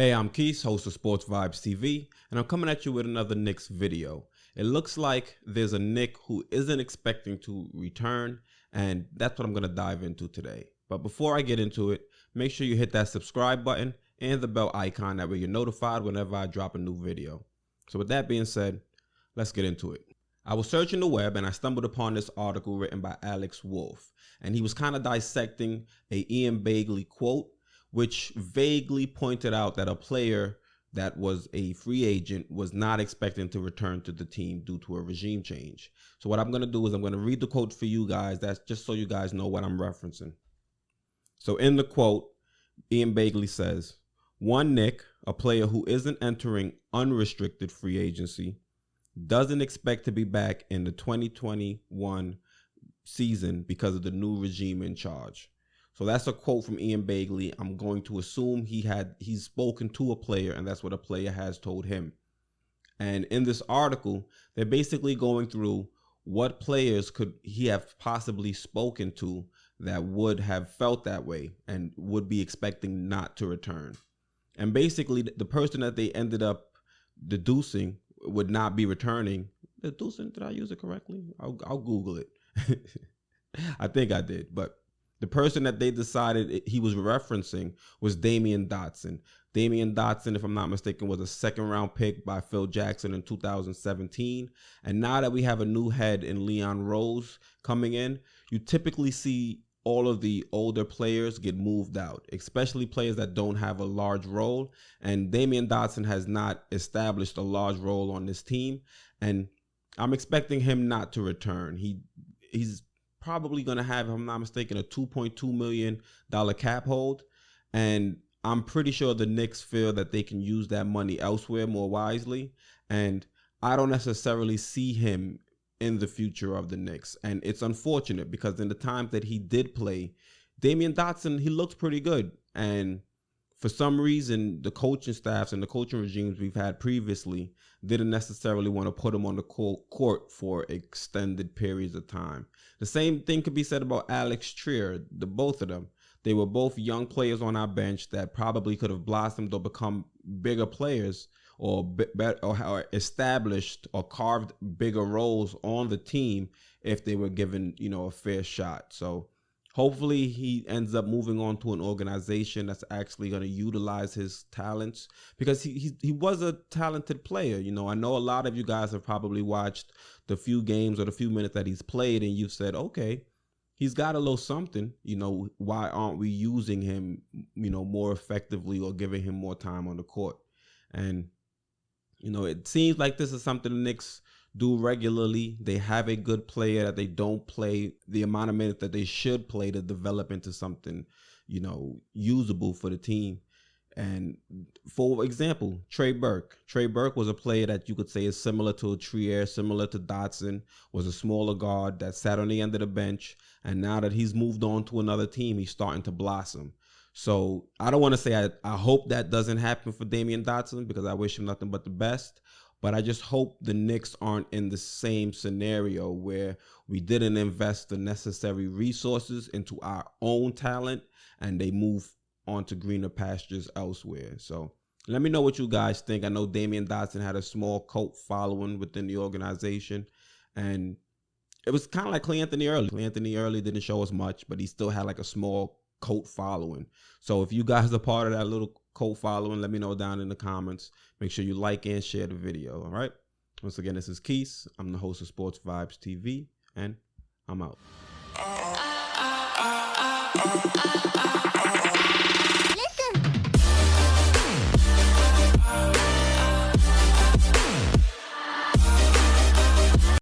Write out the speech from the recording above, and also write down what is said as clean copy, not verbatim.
Hey, I'm Keith, host of Sports Vibes TV, and I'm coming at you with another Knicks video. It looks like there's a Knick who isn't expecting to return, and that's what I'm going to dive into today. But before I get into it, make sure you hit that subscribe button and the bell icon, that way you're notified whenever I drop a new video. So with that being said, let's get into it. I was searching the web and I stumbled upon this article written by Alex Wolf, and he was kind of dissecting a Ian Bagley quote, which vaguely pointed out that a player that was a free agent was not expecting to return to the team due to a regime change. So what I'm going to do is I'm going to read the quote for you guys. That's just so you guys know what I'm referencing. So in the quote, Ian Bagley says, "One Knick, a player who isn't entering unrestricted free agency, doesn't expect to be back in the 2021 season because of the new regime in charge." So that's a quote from Ian Bagley. I'm going to assume he's spoken to a player, and that's what a player has told him. And in this article, they're basically going through what players could he have possibly spoken to that would have felt that way and would be expecting not to return. And basically, the person that they ended up deducing would not be returning. Deducing, did I use it correctly? I'll Google it. I think I did, but the person that they decided he was referencing was Damyean Dotson. Damyean Dotson, if I'm not mistaken, was a second-round pick by Phil Jackson in 2017. And now that we have a new head in Leon Rose coming in, you typically see all of the older players get moved out, especially players that don't have a large role. And Damyean Dotson has not established a large role on this team, and I'm expecting him not to return. He's probably going to have, if I'm not mistaken, a $2.2 million cap hold. And I'm pretty sure the Knicks feel that they can use that money elsewhere more wisely. And I don't necessarily see him in the future of the Knicks. And it's unfortunate because in the times that he did play, Damyean Dotson, he looked pretty good. And for some reason, the coaching staffs and the coaching regimes we've had previously didn't necessarily want to put him on the court for extended periods of time. The same thing could be said about Alex Trier, both of them. They were both young players on our bench that probably could have blossomed or become bigger players or established or carved bigger roles on the team if they were given, a fair shot. So hopefully he ends up moving on to an organization that's actually going to utilize his talents, because he was a talented player. I know a lot of you guys have probably watched the few games or the few minutes that he's played, and you've said, okay, he's got a little something. Why aren't we using him, more effectively or giving him more time on the court? And, it seems like this is something the Knicks do regularly. They have a good player that they don't play the amount of minutes that they should play to develop into something, usable for the team. And for example, Trey Burke was a player that you could say is similar to Trier, similar to Dotson, was a smaller guard that sat on the end of the bench. And now that he's moved on to another team, he's starting to blossom. So I don't want to say I hope that doesn't happen for Damyean Dotson, because I wish him nothing but the best. But I just hope the Knicks aren't in the same scenario where we didn't invest the necessary resources into our own talent and they move on to greener pastures elsewhere. So let me know what you guys think. I know Damyean Dotson had a small cult following within the organization, and it was kind of like Clay Anthony Early. Clay Anthony Early didn't show us much, but he still had like a small cult following. So if you guys are part of that little cult following, let me know down in the comments. Make sure you like and share the video. All right. Once again, this is Keith. I'm the host of Sports Vibes TV, and I'm out.